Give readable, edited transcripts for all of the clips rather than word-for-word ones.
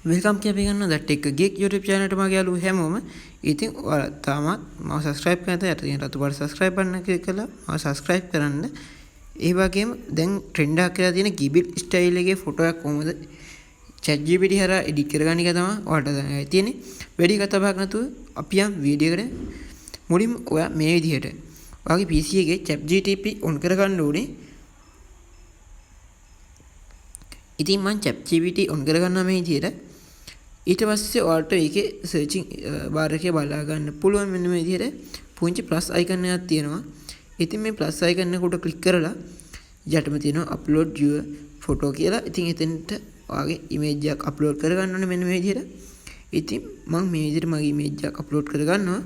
Welcome කියලා ගන්න දැට් එක ගික් YouTube channel එකට මගේ යාළුවෝ හැමෝම ඉතින් ඔයාලා තාමත් මම subscribe කරන්න යට තියෙන රතු පාට subscribe button එක click කරලා මම subscribe කරන්න. ඒ වගේම දැන් trend එකක් කියලා තියෙන Ghibli style එකේ ෆොටෝ එකක් කොහොමද ChatGPT හරහා edit කරගන්න එක තමයි ඔයාලට දැනගන්න තියෙන්නේ. වැඩි කතා බහක් නැතුව අපි යම් වීඩියෝ එකට මුලින්ම ඔයා මේ විදිහට ඔයාගේ PC එකේ ChatGPT on කරගන්න ඕනේ. ඉතින් මම ChatGPT on කරගන්නවා මේ විදිහට. ඊට පස්සේ ඔයාලට ඒකේ සර්චින් බාර් එකේ බලා ගන්න පුළුවන් මෙන්න මේ විදිහට පුංචි ප්ලස් අයිකන් එකක් තියෙනවා. ඉතින් මේ ප්ලස් අයිකන් එක උඩ ක්ලික් කරලා යටම තියෙනවා upload your photo කියලා. ඉතින් එතනට ඔයාගේ ඉමේජ් එකක් අප්ලෝඩ් කරගන්න ඕනේ මෙන්න මේ විදිහට. ඉතින් මම මේ විදිහට මගේ ඉමේජ් එකක් අප්ලෝඩ් කරගන්නවා.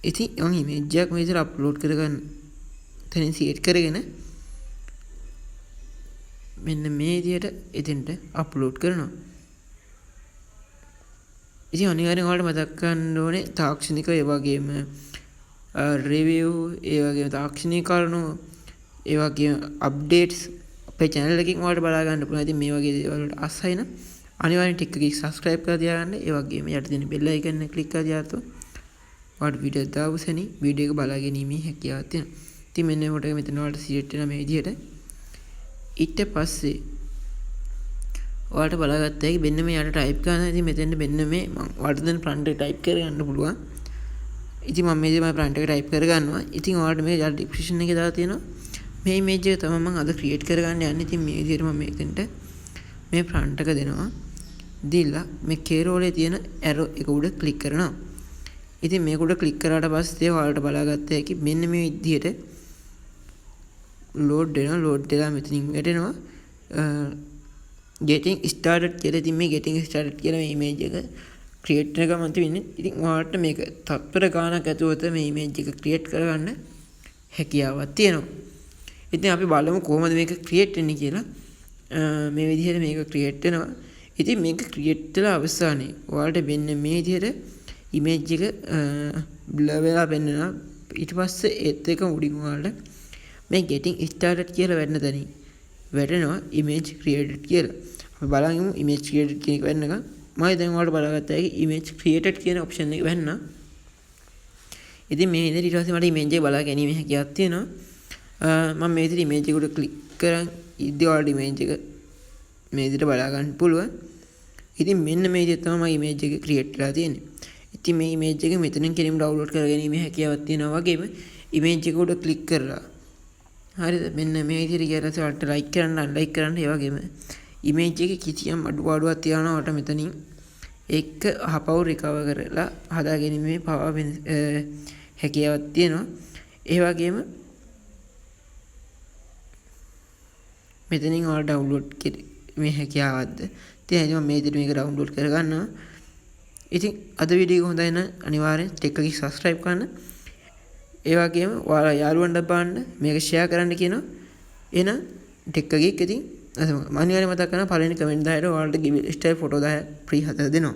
ඉතින් මම ඉමේජ් එකක් මේ විදිහට අප්ලෝඩ් කරගන්න තනින් සිලෙක්ට් කරගෙන මෙන්න මේ විදිහට එතෙන්ට අප්ලෝඩ් කරනවා. ඉතින් අනිවාර්යෙන් ඔයාලට මතක් ගන්න ඕනේ තාක්ෂණික ඒ වගේම රිවිව් ඒ වගේම තාක්ෂණික කරුණු ඒ වගේම අප්ඩේට්ස් අපේ channel එකකින් ඔයාලට බලා ගන්න පුළුවන්. ඉතින් මේ වගේ දේවල් වලට ආසයි නම් අනිවාර්යෙන් ටික එකක් subscribe කරලා තියාගන්න. ඒ වගේම යට තියෙන bell icon එක click කරලා තියාගත්තොත් ඔයාලට වීඩියෝ දාපු සැනින් වීඩියෝ එක බලා ගැනීමේ හැකියාවක් තියෙනවා. ඉතින් මෙන්න කොට මෙතන ඔයාලට select වෙන මේ විදිහට ඊට පස්සේ ඔයාලට බලාගත්තා හැකි මෙන්න මේ යට ටයිප් කරනවා. ඉතින් මෙතෙන්ට මෙන්න මේ මම ඔයාලට දැන් prompt එක ටයිප් කරගන්න පුළුවන්. ඉතින් මම මේ විදිහට prompt එක ටයිප් කරගන්නවා. ඉතින් ඔයාලට මේ යට description එකේ දාලා තියෙනවා මේ image එක තමයි මම අද create කරගන්න යන්නේ. ඉතින් මේ විදිහට මම මෙතෙන්ට මේ prompt එක දෙනවා. දීලා මේ K-roll එකේ තියෙන arrow එක උඩ click කරනවා. ඉතින් මේක උඩ click කරාට පස්සේ ඔයාලට බලාගත්තා හැකි මෙන්න මේ විදිහට load වෙනවා. load වෙලා මෙතනින් වැටෙනවා getting started කියලා. ඉතින් මේ getting started කියලා මේ image එක create කරන ගමන් තියෙන්නේ. ඉතින් ඔයාලට මේක තත්පර ගානක් ඇතුළත මේ image එක create කරගන්න හැකියාවක් තියෙනවා. ඉතින් අපි බලමු කොහොමද මේක create වෙන්නේ කියලා. මේ විදිහට මේක create වෙනවා. ඉතින් මේක create වෙලා අවසානයේ ඔයාලට මෙන්න මේ විදිහට image එක blur වෙලා පෙන්නනවා. ඊට පස්සේ ඒත් එක උඩින් ඔයාලට මේ getting started කියලා වැටෙන තැනින් වැටෙනවා image created කියලා. අපි බලමු image created කියන එක වෙන්නක. මම දැන් ඔයාලට බලාගත්තා ඒක image created කියන option එක වෙන්නා. ඉතින් මේ විදිහට ඊට පස්සේ මට image එක බලා ගැනීම හැකියාවක් තියෙනවා. මම මේ විදිහට image එක උඩ click කරන් ඉද්දී ඔයාලට image එක මේ විදිහට බලා ගන්න පුළුවන්. ඉතින් මෙන්න මේ විදිහට තමයි image එක create කරලා තියෙන්නේ. ඉතින් මේ image එක මෙතනින් කෙලින්ම download කර ගැනීම හැකියාවක් තියෙනවා වගේම image එක උඩ click කරලා හරිද මෙන්න මේ විදිහට ගියලා ඔයාලට like කරන්න unlike කරන්න ඒ වගේම image එකේ කිසියම් අඩුපාඩුවක් තියනවා ඔයාලට මෙතනින් ඒක අහපව් recover කරලා හදා ගැනීමේ power හැකියාවක් තියෙනවා. ඒ වගේම මෙතනින් ඔයාලට download මේ හැකියාවක්ද තියෙනවා. මම මේ විදිහට මේක download කරගන්නවා. ඉතින් අද වීඩියෝ එක හොඳයි නම් අනිවාර්යෙන් ටෙක් එකේ subscribe කරන්න. ඒ වගේම ඔයාලා යාළුවන්ට බලන්න මේක share කරන්න කියනවා. එහෙනම් ටෙක් එකේ ඉතින් මම අනිවාර්යෙන් මතක් කරනවා පළවෙනි කමෙන්ට් 10ට ඔයාලට Ghibli style photo 10 free හදලා දෙනවා.